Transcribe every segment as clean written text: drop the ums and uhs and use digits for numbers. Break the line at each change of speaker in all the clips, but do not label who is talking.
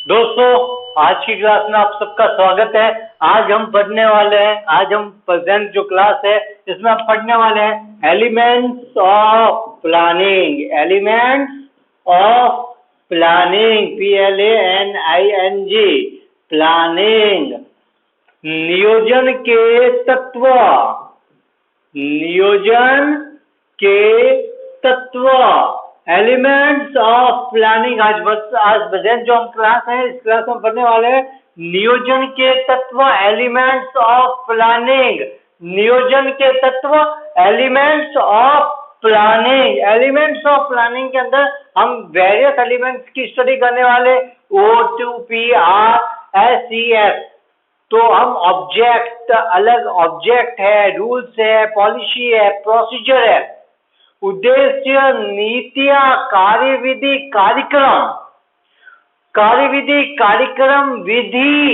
दोस्तों, आज की क्लास में आप सबका स्वागत है। आज हम पढ़ने वाले हैं, आज हम प्रेजेंट जो क्लास है इसमें हम पढ़ने वाले हैं elements of planning. Elements of planning, PLANING, planning. नियोजन के तत्व, नियोजन के तत्व, एलिमेंट्स ऑफ प्लानिंग। आज प्रेजेंट जो हम क्लास है, इस क्लास में पढ़ने वाले हैं नियोजन के तत्व, एलिमेंट्स ऑफ प्लानिंग। नियोजन के तत्व, elements of planning. Elements of planning के अंदर हम वेरियस एलिमेंट्स की स्टडी करने वाले, OTPRSES। तो हम ऑब्जेक्ट, अलग ऑब्जेक्ट है, रूल्स है, पॉलिसी है, प्रोसीजर है, उद्देश्य, नीतियां, कार्यविधि, कार्यक्रम, कार्यविधि, कार्यक्रम, विधि,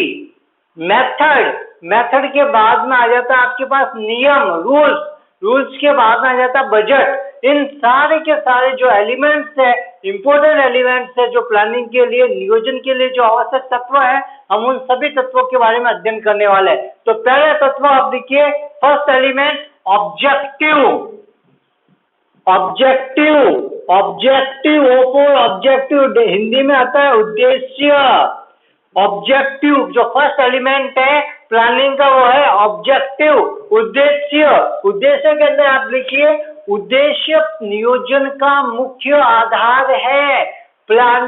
मेथड। मेथड के बाद में आ जाता है आपके पास नियम, रूल्स। रूल्स के बाद में आ जाता है बजट। इन सारे के सारे जो एलिमेंट्स है, इंपॉर्टेंट एलिमेंट्स है, जो प्लानिंग के लिए, नियोजन के लिए जो आवश्यक तत्व है, हम उन सभी तत्वों के बारे में अध्ययन करने वाले हैं। तो पहला तत्व आप देखिए, first element objective. Objective, objective, objective Hindi में आता है उद्देश्य। ऑब्जेक्टिव जो फर्स्ट एलिमेंट है प्लानिंग का, वो है ऑब्जेक्टिव, उद्देश्य। उद्देश्य के अंदर आप लिखिए, उद्देश्य नियोजन का मुख्य आधार है। Plan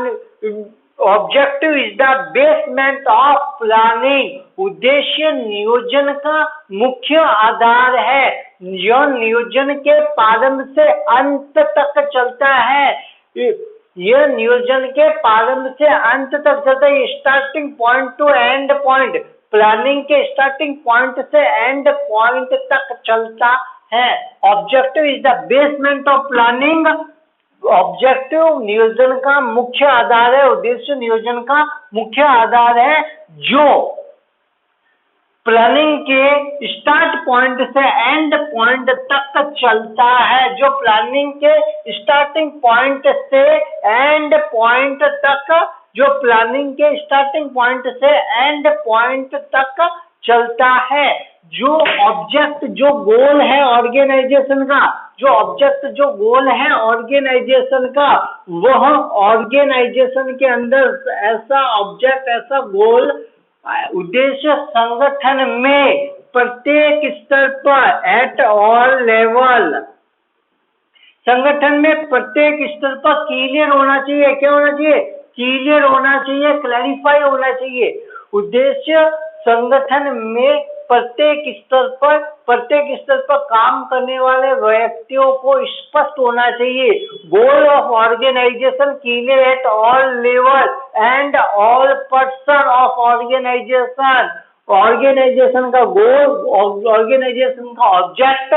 objective is the basement of planning. उद्देश्य नियोजन का मुख्य आधार है। यह नियोजन के प्रारंभ से अंत तक चलता है। यह नियोजन के प्रारंभ से अंत तक चलता है। Starting point two and point, planning के स्टार्टिंग पॉइंट से एंड पॉइंट तक चलता है। Objective is the basement of planning. Objective नियोजन का मुख्य आधार है, उद्देश्य नियोजन का मुख्य आधार है, जो प्लानिंग के स्टार्ट पॉइंट से एंड पॉइंट तक चलता है। जो प्लानिंग के स्टार्टिंग पॉइंट से एंड पॉइंट तक, जो प्लानिंग के स्टार्टिंग पॉइंट से एंड पॉइंट तक चलता है। जो ऑब्जेक्ट, जो गोल है ऑर्गेनाइजेशन का, जो ऑब्जेक्ट, जो गोल है ऑर्गेनाइजेशन का, वह ऑर्गेनाइजेशन के अंदर ऐसा ऑब्जेक्ट, ऐसा गोल, उद्देश्य संगठन में प्रत्येक स्तर पर, एट ऑल लेवल, संगठन में प्रत्येक स्तर पर क्लियर होना चाहिए। क्या होना चाहिए? क्लियर होना चाहिए, क्लैरिफाई होना चाहिए। उद्देश्य संगठन में प्रत्येक स्तर पर काम करने वाले व्यक्तियों को स्पष्ट होना चाहिए। Goal of organisation clear at all level and all person of organisation. Organisation का गोल, ऑर्गेनाइजेशन का ऑब्जेक्ट,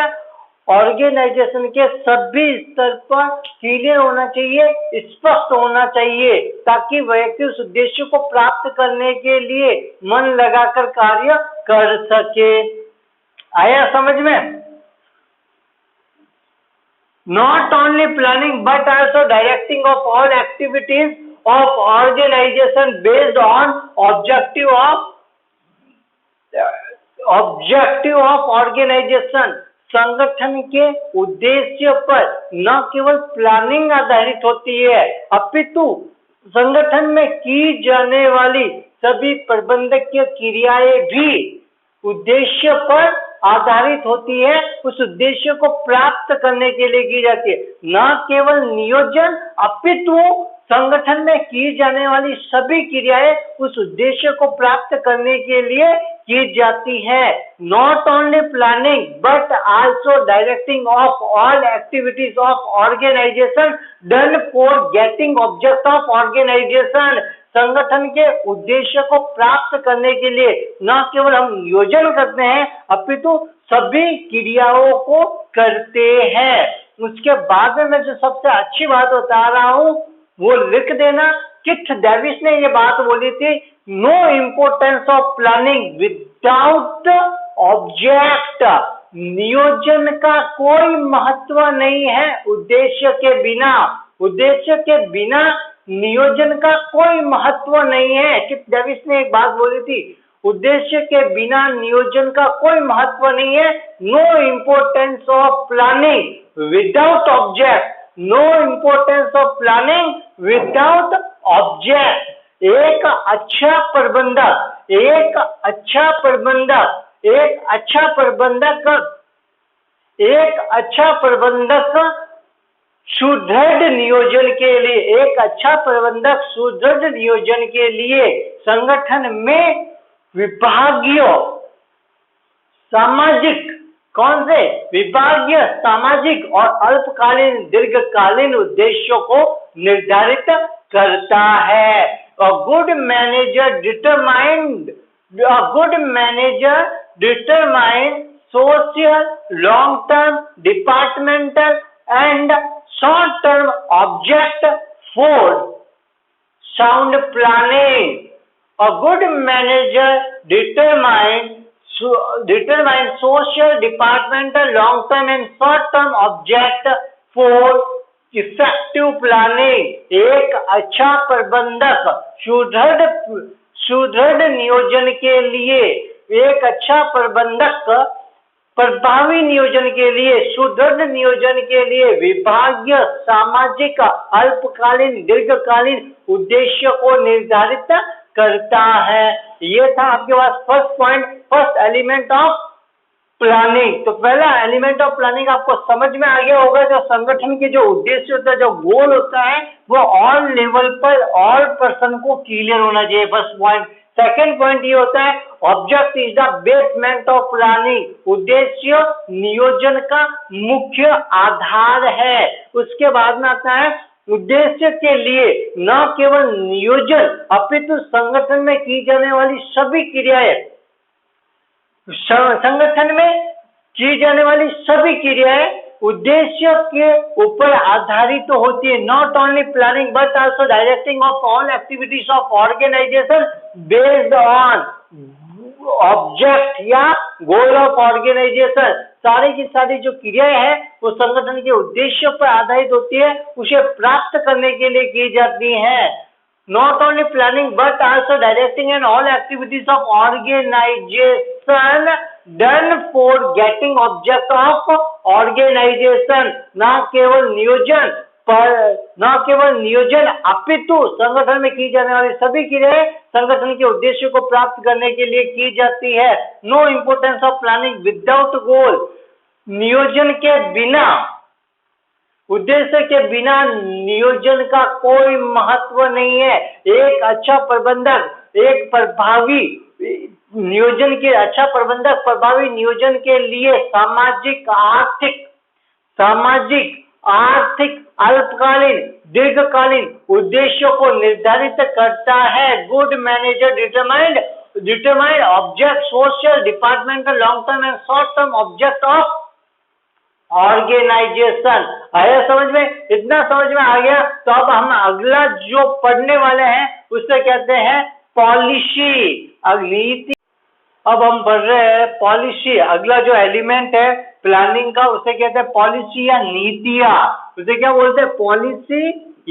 ऑर्गेनाइजेशन के सभी स्तर पर क्लियर होना चाहिए, स्पष्ट होना चाहिए, ताकि व्यक्ति उस उद्देश्य को प्राप्त करने के लिए मन लगाकर कार्य कर सके। आया समझ में? Not only planning but also directing of all activities of organization based on objective of organization। संगठन के उद्देश्य पर न केवल प्लानिंग आधारित होती है, अपितु संगठन में की जाने वाली सभी प्रबंधकीय क्रियाएं भी उद्देश्य पर आधारित होती है। उस उद्देश्य को प्राप्त करने के लिए की जाती है। न केवल नियोजन, अपितु संगठन में की जाने वाली सभी क्रियाएं उस उद्देश्य को प्राप्त करने के लिए की जाती है। Not only planning but also directing of all activities of organisation done for getting object of organisation. संगठन के उद्देश्य को प्राप्त करने के लिए न केवल हम नियोजन करते हैं, अपितु सभी क्रियाओं को करते हैं। उसके बाद में मैं जो सबसे अच्छी बात बता रहा हूं वो लिख देना। किथ डेविस ने ये बात बोली थी, no importance of planning without object. नियोजन का कोई महत्व नहीं है उद्देश्य के बिना। उद्देश्य के बिना नियोजन का कोई महत्व नहीं है। चिप डेविस ने एक बात बोली थी, उद्देश्य के बिना नियोजन का कोई महत्व नहीं है। No importance of planning without object, no importance of planning without object. एक अच्छा प्रबंधक, एक अच्छा प्रबंधक, एक अच्छा प्रबंधक, एक अच्छा प्रबंधक सुदृढ़ नियोजन के लिए, एक अच्छा प्रबंधक सुदृढ़ नियोजन के लिए संगठन में विभागीय सामाजिक, कौन से विभागीय सामाजिक और अल्पकालीन दीर्घकालीन उद्देश्यों को निर्धारित करता है। A good manager determined social, long-term, departmental and short-term object for sound planning. A good manager determines social, departmental, long-term and short-term object for effective planning. एक अच्छा प्रबंधक सुदृढ़ नियोजन के लिए, एक अच्छा प्रबंधक प्रभावी नियोजन के लिए, सुदृढ़ नियोजन के लिए विभागीय सामाजिक अल्पकालीन दीर्घकालीन उद्देश्य को निर्धारित करता है। ये था आपके पास first point, first element of planning. तो पहला एलिमेंट ऑफ प्लानिंग आपको समझ में आ गया होगा, जो संगठन के जो उद्देश्य होता है, जो गोल होता है, वो ऑल लेवल पर ऑल पर्सन को क्लियर होना चाहिए, फर्स्ट पॉइंट। सेकेंड पॉइंट ये होता है, object is the basement of planning, उद्देश्य नियोजन का मुख्य आधार है। उसके बाद में आता है, उद्देश्य के लिए न केवल नियोजन अपितु संगठन में की जाने वाली सभी क्रियाएं, संगठन में की जाने वाली सभी क्रियाएं उद्देश्य के ऊपर आधारित तो होती है। Not only planning but also directing of all activities of organisation based on object या गोल ऑफ ऑर्गेनाइजेशन। सारी की सारी जो क्रियाएं हैं वो संगठन के उद्देश्य पर आधारित होती है, उसे प्राप्त करने के लिए की जाती है। Not only planning but also directing and all activities of organization done for getting object of organization। न केवल नियोजन अपितु संगठन में की जाने वाली सभी क्रियाएं संगठन के उद्देश्य को प्राप्त करने के लिए की जाती है। No importance of planning without goal, नियोजन के बिना, उद्देश्य के बिना नियोजन का कोई महत्व नहीं है। एक अच्छा प्रबंधक, एक प्रभावी नियोजन के, अच्छा प्रबंधक प्रभावी नियोजन के लिए सामाजिक आर्थिक अल्पकालीन दीर्घकालीन उद्देश्यों को निर्धारित करता है। Good manager determined object social, departmental, long term and short term object of organisation. आया समझ में? इतना समझ में आ गया तो अब हम अगला जो पढ़ने वाले हैं उससे कहते हैं पॉलिसी, नीति। अब हम पढ़ रहे हैं पॉलिसी। अगला जो एलिमेंट है प्लानिंग का उसे कहते हैं पॉलिसी या नीतियां। उसे क्या बोलते हैं? पॉलिसी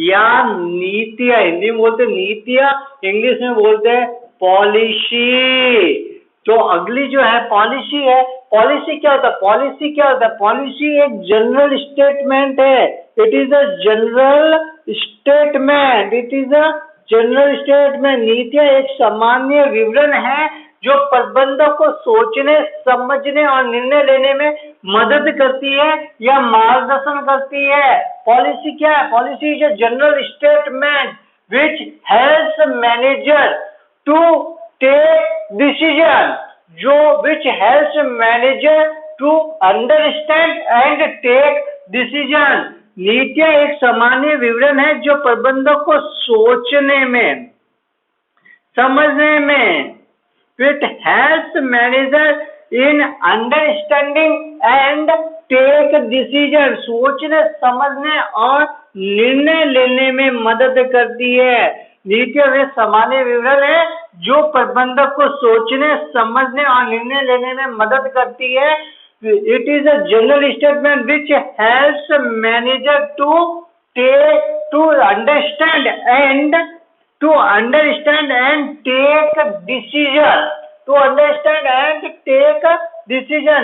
या नीतियां। हिंदी में बोलते हैं नीतियां, इंग्लिश में बोलते हैं पॉलिसी। तो अगली जो है पॉलिसी है। पॉलिसी क्या होता है? पॉलिसी एक जनरल स्टेटमेंट है। It is a general statement. नीतियां एक सामान्य विवरण है जो प्रबंधक को सोचने, समझने और निर्णय लेने में मदद करती है या मार्गदर्शन करती है। पॉलिसी क्या है? Policy is a general statement which helps manager to take decision, which helps manager to understand and take decision। नीतियां एक सामान्य विवरण है जो प्रबंधक को सोचने में, समझने में, it helps manager in understanding and take decision। सोचने, समझने और निर्णय लेने में मदद करती है। नीतियां वे सामान्य विवरण है जो प्रबंधक को सोचने, समझने और निर्णय लेने में मदद करती है। It is a general statement which helps manager to take to understand and take decision,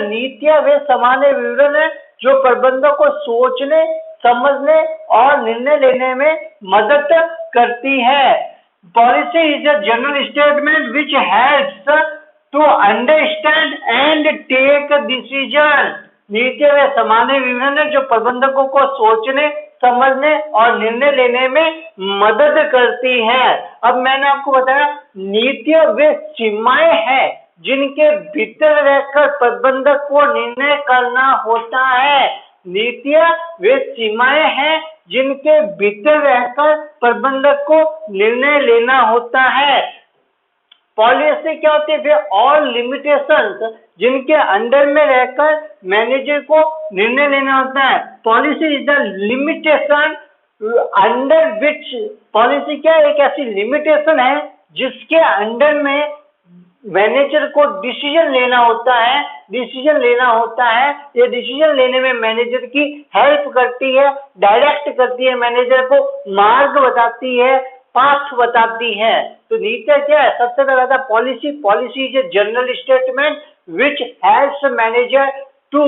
नीतियां वे सामान्य विवरण है जो प्रबंधक को सोचने, समझने और निर्णय लेने में मदद करती है। Policy is a general statement which helps to understand and take decision. नीतियां वे सामान्य विवरण है जो प्रबंधकों को सोचने, समझने और निर्णय लेने में मदद करती है। अब मैंने आपको बताया नीतियां वे सीमाएं हैं जिनके भीतर रहकर प्रबंधक को निर्णय करना होता है। नीतियां वे सीमाएं हैं जिनके भीतर रहकर प्रबंधक को निर्णय लेना होता है। पॉलिसी क्या होती है? वे ऑल लिमिटेशंस जिनके अंडर में रहकर मैनेजर को निर्णय लेना होता है। Policy is the limitation under which, policy क्या है? एक ऐसी लिमिटेशन है जिसके अंडर में मैनेजर को डिसीजन लेना होता है। ये डिसीजन लेने में मैनेजर की हेल्प करती है, डायरेक्ट करती है, मैनेजर को मार्ग बताती है, पाथ बताती है। तो नीतियां क्या है? सबसे पहला था policy is a general statement which helps manager to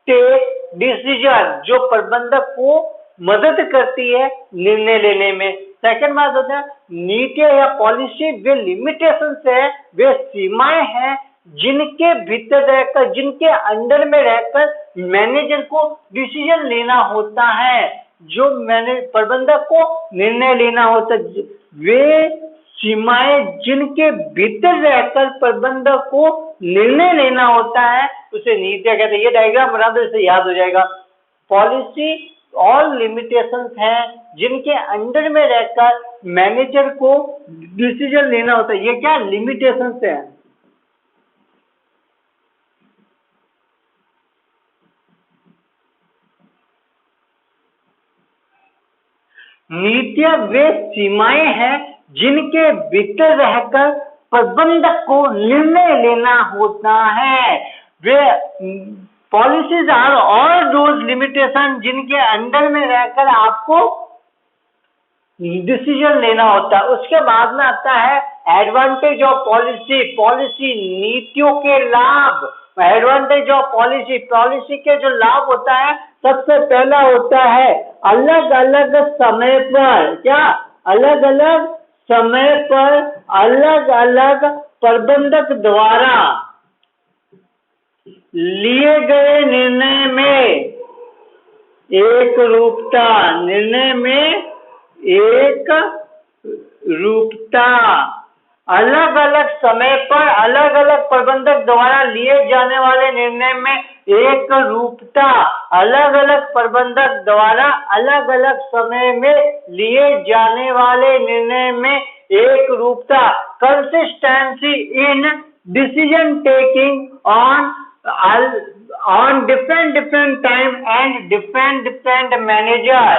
take decision, जो प्रबंधक को मदद करती है निर्णय लेने में। सेकंड बात होता है नीतियां या पॉलिसी वे लिमिटेशंस है, वे सीमाएं हैं जिनके भीतर रहकर, जिनके अंडर में रहकर मैनेजर को डिसीजन लेना होता है, जो प्रबंधक को निर्णय लेना होता है। वे सीमाएं जिनके भीतर रहकर प्रबंधक को निर्णय लेना होता है उसे नीतियां कहते हैं। ये डायग्राम बना दो, इससे याद हो जाएगा। पॉलिसी ऑल लिमिटेशंस हैं जिनके अंडर में रहकर मैनेजर को डिसीजन लेना होता है। ये क्या लिमिटेशंस है? नीतियां वे सीमाएं हैं जिनके भीतर रहकर प्रबंधक को निर्णय लेना होता है। They policies are all those limitation जिनके अंडर में रहकर आपको डिसीजन लेना होता है। उसके बाद में आता है एडवांटेज ऑफ पॉलिसी नीतियों के लाभ। एडवांटेज ऑफ पॉलिसी के जो लाभ होता है, सबसे पहला होता है अलग अलग समय पर, क्या अलग अलग समय पर अलग अलग प्रबंधक द्वारा लिए गए निर्णय में एक रूपता, अलग अलग समय पर अलग अलग प्रबंधक द्वारा लिए जाने वाले निर्णय में एक रूपता, अलग अलग प्रबंधक द्वारा अलग अलग समय में लिए जाने वाले निर्णय में एक रूपता, consistency in decision taking on different time and different manager,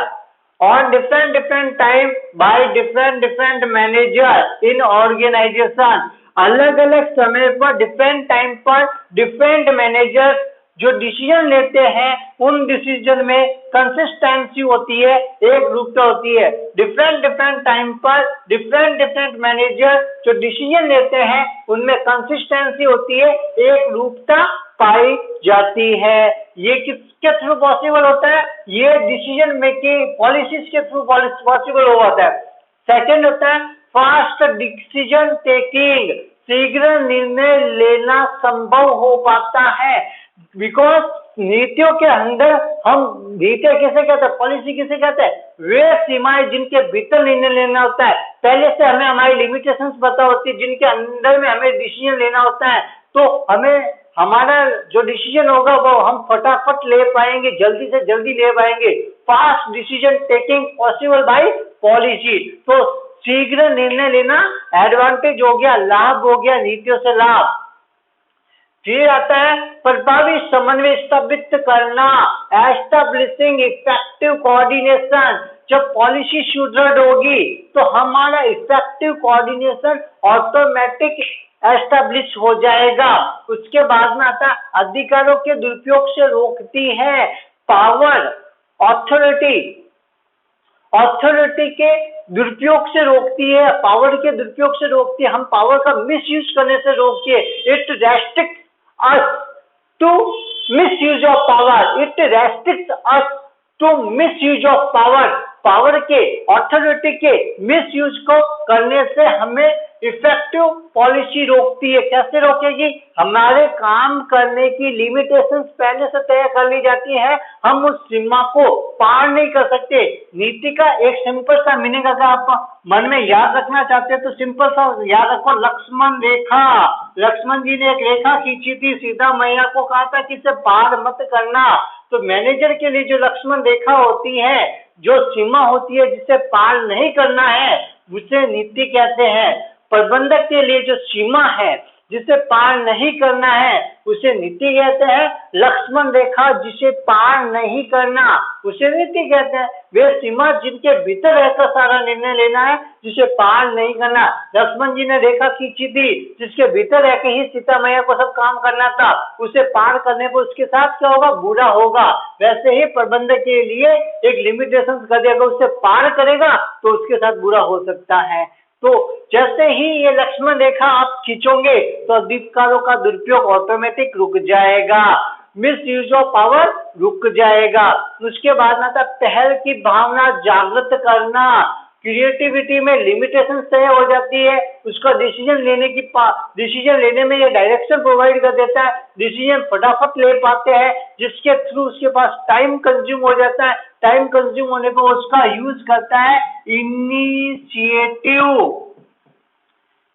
on different time by different manager in organization। अलग अलग समय पर डिफरेंट टाइम पर डिफरेंट मैनेजर जो डिसीजन लेते हैं उन डिसीजन में कंसिस्टेंसी होती है, एक रूपता होती है। डिफरेंट टाइम पर डिफरेंट मैनेजर जो डिसीजन लेते हैं उनमें कंसिस्टेंसी होती है, एक रूपता पाई जाती है। ये किसके थ्रू पॉसिबल होता है? ये डिसीजन मेकिंग पॉलिसीज के थ्रू पॉसिबल हो जाता है। सेकंड होता है फास्ट डिसीजन टेकिंग, शीघ्र निर्णय लेना संभव हो पाता है। बिकॉज नीतियों के अंदर हम नीतियां किसे कहते हैं? पॉलिसी किसे कहते हैं? वे सीमाएं जिनके भीतर निर्णय लेना होता है। पहले से हमें हमारी लिमिटेशंस पता होती है जिनके अंदर में हमें डिसीजन लेना होता है, तो हमें हमारा जो डिसीजन होगा वो हम फटाफट ले पाएंगे, जल्दी से जल्दी ले पाएंगे। Fast decision taking possible by policy. तो शीघ्र निर्णय लेना एडवांटेज हो गया, लाभ हो गया, नीतियों से लाभ। फिर आता है प्रभावी समन्वय स्थापित करना, एस्टेब्लिशिंग इफेक्टिव कोऑर्डिनेशन। जब पॉलिसी सुदृढ़ होगी तो हमारा इफेक्टिव कोऑर्डिनेशन ऑटोमेटिक एस्टेब्लिश हो जाएगा। उसके बाद में आता है अधिकारों के दुरुपयोग से रोकती है, पावर, ऑथोरिटी अथॉरिटी के दुरुपयोग से रोकती है, पावर के दुरुपयोग से रोकती है, हम पावर का मिसयूज करने से रोकती है। It restrict us to misuse of power, it restrict us to misuse of power, power के अथॉरिटी के मिसयूज को करने से हमें इफेक्टिव पॉलिसी रोकती है। कैसे रोकेगी? हमारे काम करने की लिमिटेशंस पहले से तय कर ली जाती है, हम उस सीमा को पार नहीं कर सकते। नीति का एक सिंपल सा मीनिंग अगर आप मन में याद रखना चाहते हैं तो सिंपल सा याद रखो, लक्ष्मण रेखा। लक्ष्मण जी ने एक रेखा खींची थी, सीता मैया को कहा था कि इसे पार मत करना। तो मैनेजर के लिए जो लक्ष्मण रेखा होती है, जो सीमा होती है जिसे पार नहीं करना है, उसे नीति कहते हैं। प्रबंधक के लिए जो सीमा है जिसे पार नहीं करना है, उसे नीति कहते हैं। लक्ष्मण रेखा जिसे पार नहीं करना, उसे नीति कहते हैं। वे सीमा जिनके भीतर रहकर सारा निर्णय लेना है, जिसे पार नहीं करना। लक्ष्मण जी ने रेखा खींची थी जिसके भीतर रह के ही सीता मैया को सब काम करना था, उसे पार करने पर उसके साथ क्या होगा? बुरा होगा। वैसे ही प्रबंधक के लिए एक लिमिटेशन कर दिया, अगर उसे पार करेगा तो उसके साथ बुरा हो सकता है। तो जैसे ही ये लक्ष्मण रेखा आप खींचोगे तो अधिकारों का दुरुपयोग ऑटोमेटिक रुक जाएगा, मिस यूज ऑफ पावर रुक जाएगा। उसके बाद आता पहल की भावना जागृत करना। क्रिएटिविटी में लिमिटेशन तय हो जाती है, उसका डिसीजन लेने में ये डायरेक्शन प्रोवाइड कर देता है, डिसीजन फटाफट ले पाते हैं, जिसके थ्रू उसके पास टाइम कंज्यूम हो जाता है। टाइम कंज्यूम होने पर उसका यूज करता है इनिशिएटिव,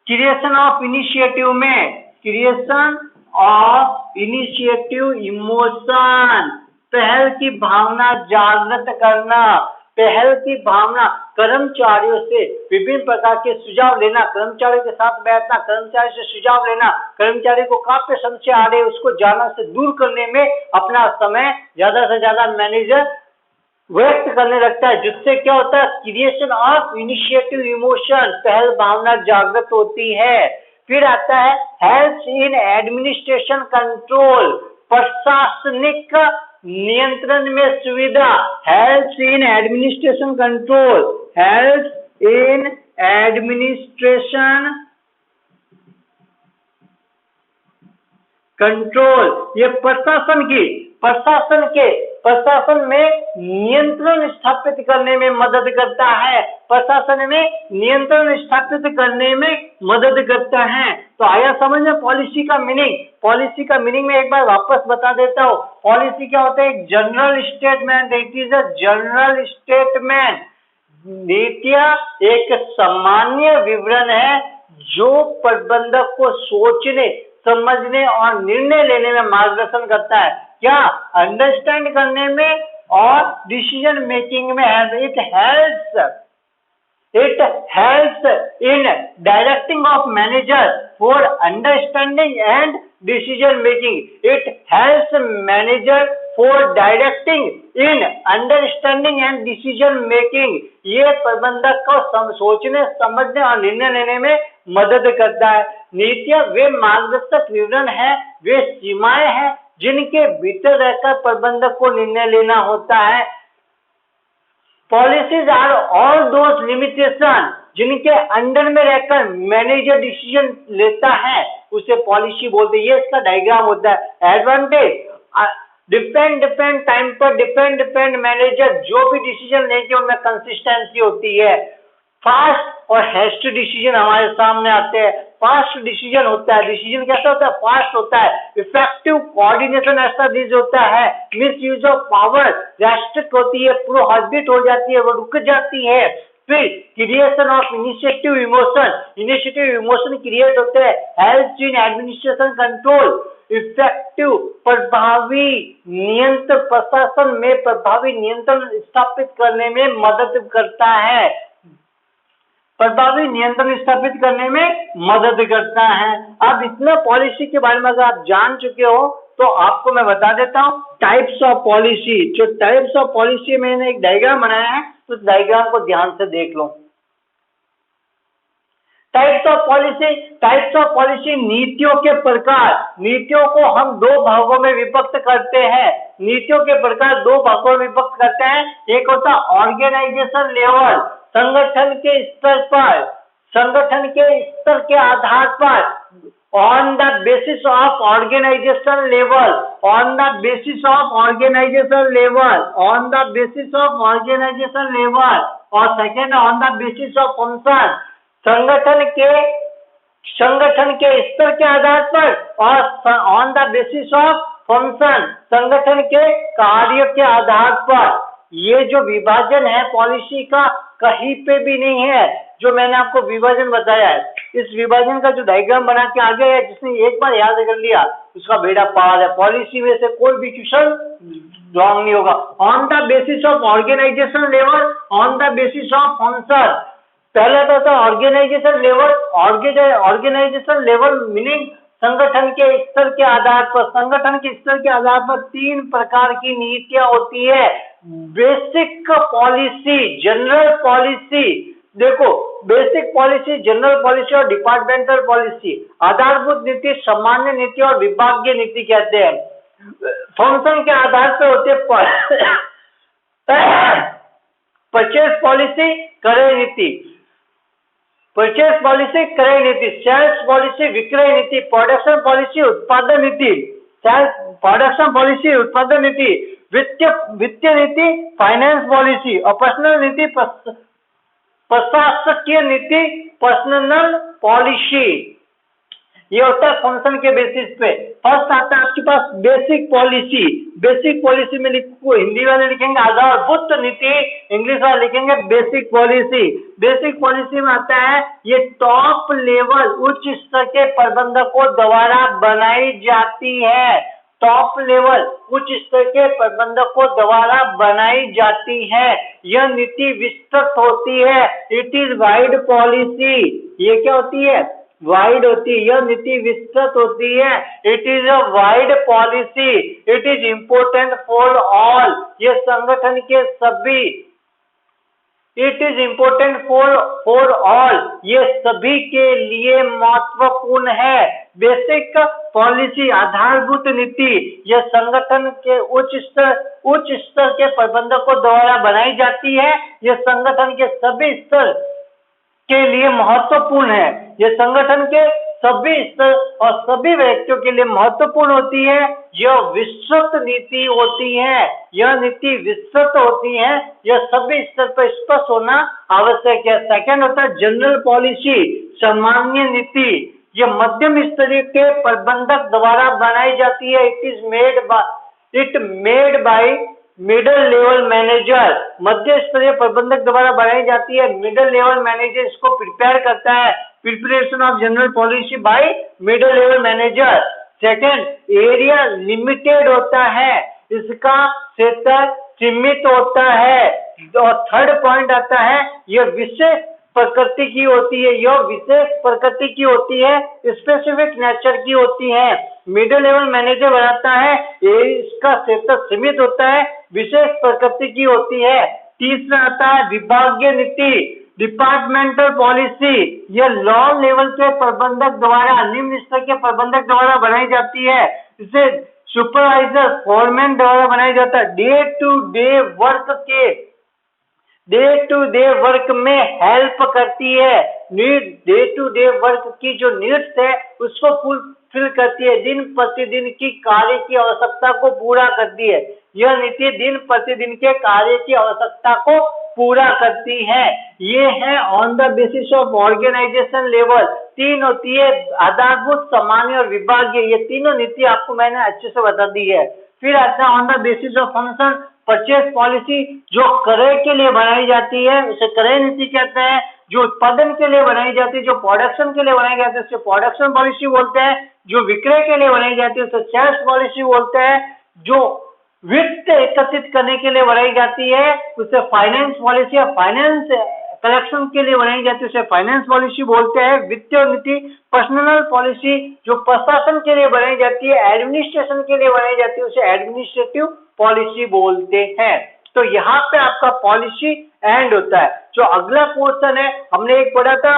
क्रिएशन ऑफ इनिशिएटिव में, क्रिएशन ऑफ इनिशिएटिव इमोशन, पहल की भावना जागृत करना। पहल की भावना, कर्मचारियों से विभिन्न प्रकार के सुझाव लेना, कर्मचारियों के साथ बैठना, कर्मचारी से सुझाव लेना, कर्मचारी को कहाँ पे समस्या आ रही है उसको जानना से दूर करने में अपना समय ज्यादा से ज्यादा मैनेजर व्यक्त करने लगता है, जिससे क्या होता है? क्रिएशन ऑफ इनिशिएटिव इमोशन, पहल भावना जागृत होती है। फिर आता है हेल्प इन एडमिनिस्ट्रेशन कंट्रोल, प्रशासनिक नियंत्रण में सुविधा। Help in administration control, help in administration control, ये प्रशासन में नियंत्रण स्थापित करने में मदद करता है, प्रशासन में नियंत्रण स्थापित करने में मदद करता है। तो आया समझ में पॉलिसी का मीनिंग? पॉलिसी का मीनिंग में एक बार वापस बता देता हूँ। पॉलिसी क्या होता है? एक general statement, it is a general statement. नीतियां एक सामान्य विवरण है जो प्रबंधक को सोचने, समझने और निर्णय लेने में मार्गदर्शन करता है। क्या? अंडरस्टैंड करने में और डिसीजन मेकिंग में। It helps in directing of manager for understanding and decision making. It helps manager for directing in understanding and decision making. ये प्रबंधक को सोचने, समझने और निर्णय लेने में मदद करता है। नीतियां वे मार्गदर्शक विवरण है, वे सीमाएं हैं जिनके भीतर रहकर प्रबंधक को निर्णय लेना होता है। Policies are all those limitation जिनके अंडर में रहकर मैनेजर डिसीजन लेता है, उसे पॉलिसी बोलते हैं। ये इसका डायग्राम होता है। एडवांटेज, डिपेंड टाइम पर डिपेंड मैनेजर जो भी डिसीजन लेंगे उनमें कंसिस्टेंसी होती है। फास्ट और हैस्ट डिसीजन हमारे सामने आते हैं। फास्ट डिसीजन होता है, डिसीजन कैसा होता है? फास्ट होता है। इफेक्टिव कोऑर्डिनेशन ऐसा चीज होता है। Miss use of power restrict होती है, प्रोहिबिट हो जाती है, वो रुक जाती है। फिर creation of initiative emotion create होते हैं। Help in administration control, effective प्रभावी नियंत्रण, प्रशासन में प्रभावी नियंत्रण स्थापित करने में मदद करता है, प्रभावी नियंत्रण स्थापित करने में मदद करता है। अब इतना पॉलिसी के बारे में अगर आप जान चुके हो तो आपको मैं बता देता हूं टाइप्स ऑफ पॉलिसी। जो टाइप्स ऑफ पॉलिसी मैंने एक डायग्राम बनाया है, तो उस डायग्राम को ध्यान से देख लो। टाइप्स ऑफ पॉलिसी नीतियों के प्रकार। नीतियों को हम दो भागों में विभक्त करते हैं। नीतियों के प्रकार दो भागों में विभक्त करते हैं। एक होता ऑर्गेनाइजेशन लेवल, संगठन के स्तर पर, संगठन के स्तर के आधार पर, on the basis of organisation level, on the basis of organisation level, on the basis of organisation level. और second on the basis of function, संगठन के स्तर के आधार पर, और on the basis of function, संगठन के कार्य के आधार पर। ये जो विभाजन है पॉलिसी का कहीं पे भी नहीं है, जो मैंने आपको विभाजन बताया है। इस विभाजन का जो डायग्राम बना के आगे है, जिसने एक बार याद कर लिया उसका बेड़ा पार है। पॉलिसी में से कोई भी क्वेश्चन रॉन्ग नहीं होगा। On the basis of organisation level, on the basis of function. पहला तो था organisation level. Organisation level meaning संगठन के स्तर के आधार पर। संगठन के स्तर के आधार पर तीन प्रकार की नीतियां होती है। Basic policy, general policy. देखो, बेसिक पॉलिसी, जनरल पॉलिसी और डिपार्टमेंटल पॉलिसी। आधारभूत नीति, सामान्य नीति और विभागीय नीति कहते हैं। फंक्शन के आधार पर होते परचेज पॉलिसी, क्रय नीति। परचेज पॉलिसी, क्रय नीति। सेल्स पॉलिसी, विक्रय नीति। प्रोडक्शन पॉलिसी, उत्पादन नीति। प्रोडक्शन पॉलिसी, उत्पादन नीति। वित्तीय नीति, फाइनेंस पॉलिसी। और पर्सनल नीति, प्रशासकीय नीति, पर्सनल पॉलिसी। ये होता है फंक्शन के बेसिस पे। फर्स्ट आता है आपके पास बेसिक पॉलिसी। बेसिक पॉलिसी में लिखो, हिंदी वाले लिखेंगे आधारभूत नीति, इंग्लिश वाले लिखेंगे बेसिक पॉलिसी। बेसिक पॉलिसी में आता है ये टॉप लेवल, उच्च स्तर के प्रबंधकों द्वारा बनाई जाती है। टॉप लेवल, उच्च स्तर के प्रबंधकों द्वारा बनाई जाती है। यह नीति विस्तृत होती है। It is wide policy. ये क्या होती है? वाइड होती है। यह नीति विस्तृत होती है। It is a wide policy. It is important for all. ये संगठन के सभी, it is important for all, ये सभी के लिए महत्वपूर्ण है। बेसिक पॉलिसी, आधारभूत नीति, यह संगठन के उच्च स्तर के प्रबंधकों द्वारा बनाई जाती है। यह संगठन के सभी स्तर के लिए महत्वपूर्ण है। यह संगठन के सभी स्तर और सभी व्यक्तियों के लिए महत्वपूर्ण होती है। यह विस्तृत नीति होती है। यह नीति विस्तृत होती है। यह सभी स्तर पर स्पष्ट होना आवश्यक है। सेकंड होता है जनरल पॉलिसी, सामान्य नीति। यह मध्यम स्तरीय के प्रबंधक द्वारा बनाई जाती है। It made by middle level manager. मध्य स्तरीय प्रबंधक द्वारा बनाई जाती है। मिडिल लेवल मैनेजर इसको प्रिपेयर करता है। Preparation of general policy by middle level manager. Second, area limited होता है, इसका क्षेत्र सीमित होता है। और थर्ड पॉइंट आता है, यह विशेष प्रकृति की होती है। यह विशेष प्रकृति की होती है, स्पेसिफिक नेचर की होती है। मिडिल लेवल मैनेजर बनाता है, इसका क्षेत्र सीमित होता है, विशेष प्रकृति की होती है। तीसरा आता है विभागीय नीति, डिपार्टमेंटल पॉलिसी। यह लो लेवल के प्रबंधक द्वारा, निम्न स्तर के प्रबंधक द्वारा बनाई जाती है। इसे सुपरवाइजर, फोरमैन द्वारा बनाया जाता है। डे टू डे वर्क में हेल्प करती है। डे टू डे वर्क की जो नीड्स है उसको फुलफिल करती है। दिन प्रतिदिन की कार्य की आवश्यकता को पूरा करती है। यह नीति दिन प्रतिदिन के कार्य की आवश्यकता को पूरा करती है। ये है on the basis of organisation level. तीन होती है, आधारभूत, सामान्य और विभागीय। ये तीनों नीति आपको मैंने अच्छे से बता दी है। फिर आता है on the basis of function, purchase policy, जो क्रय के लिए बनाई जाती है उसे क्रय नीति कहते हैं। जो उत्पादन के लिए बनाई जाती है, जो प्रोडक्शन के लिए बनाई जाती है उसे प्रोडक्शन पॉलिसी बोलते हैं। जो विक्रय के लिए बनाई जाती है उसे सेल्स पॉलिसी बोलते हैं। जो वित्त एकत्रित करने के लिए बनाई जाती है उसे फाइनेंस पॉलिसी या फाइनेंस कलेक्शन के लिए बनाई जाती है उसे फाइनेंस पॉलिसी बोलते हैं। वित्तीय नीति, पर्सनल पॉलिसी, जो प्रशासन के लिए बनाई जाती है, एडमिनिस्ट्रेशन के लिए बनाई जाती है उसे एडमिनिस्ट्रेटिव पॉलिसी बोलते हैं। तो यहाँ पे आपका पॉलिसी एंड होता है। जो अगला पोर्शन है, हमने एक पढ़ा था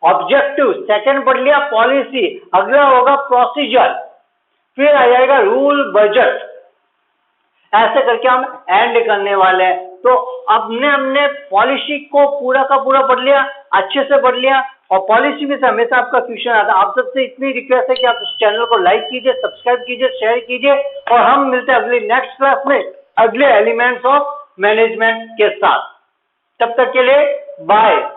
ऑब्जेक्टिव, सेकंड पढ़ लिया पॉलिसी, अगला होगा प्रोसीजर, फिर आ जाएगा रूल बजट। ऐसे करके हम एंड करने वाले हैं। तो हमने पॉलिसी को पूरा का पूरा पढ़ लिया, अच्छे से पढ़ लिया। और पॉलिसी में से हमेशा आपका क्वेश्चन आता है। आप सबसे इतनी रिक्वेस्ट है कि आप इस चैनल को लाइक कीजिए, सब्सक्राइब कीजिए, शेयर कीजिए, और हम मिलते हैं अगली नेक्स्ट क्लास में अगले एलिमेंट्स ऑफ मैनेजमेंट के साथ। तब तक के लिए बाय।